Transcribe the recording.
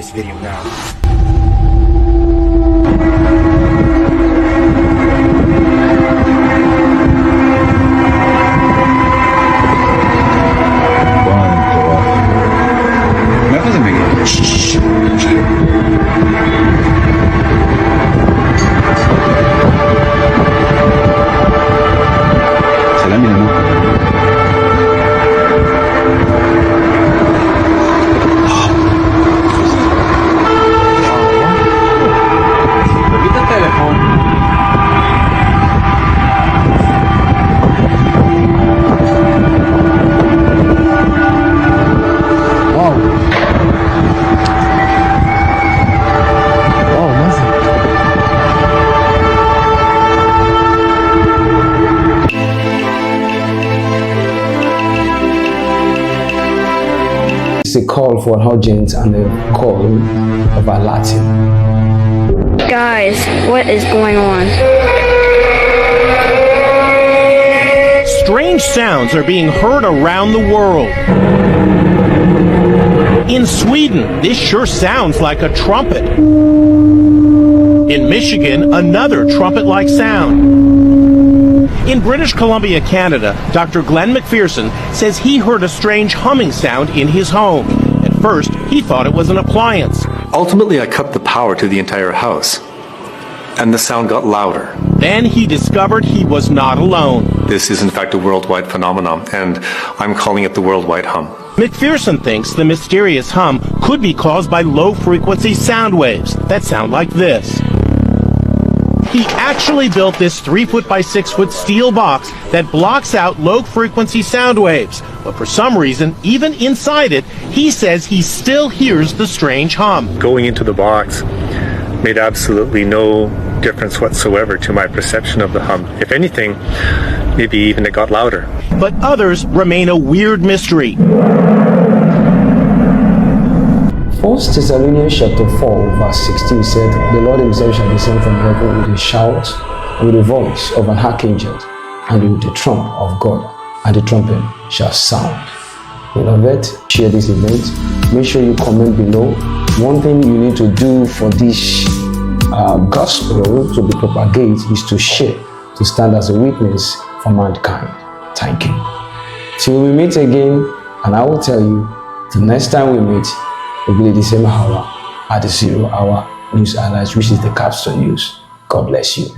this video now. That wasn't big. It's a call for urgent and a call of alerting. Guys, what is going on? Strange sounds are being heard around the world. In Sweden, this sure sounds like a trumpet. In Michigan, another trumpet-like sound. In British Columbia, Canada, Dr. Glenn McPherson says he heard a strange humming sound in his home. At first, he thought it was an appliance. Ultimately, I cut the power to the entire house, and the sound got louder. Then he discovered he was not alone. This is in fact a worldwide phenomenon, and I'm calling it the worldwide hum. McPherson thinks the mysterious hum could be caused by low-frequency sound waves that sound like this. He actually built this 3-foot by 6-foot steel box that blocks out low-frequency sound waves. But for some reason, even inside it, he says he still hears the strange hum. Going into the box made absolutely no difference whatsoever to my perception of the hum. If anything, maybe even it got louder. But others remain a weird mystery. 1 Thessalonians chapter 4 verse 16 said, "The Lord himself shall descend from heaven with a shout, with the voice of an archangel, and with the trump of God, and the trumpet shall sound." Beloved, share this event. Make sure you comment below. One thing you need to do for this gospel to be propagated is to share, to stand as a witness for mankind. Thank you. Till we meet again, and I will tell you, the next time we meet, will be the same hour at the 0 hour news highlights, which is the capstone news. God bless you.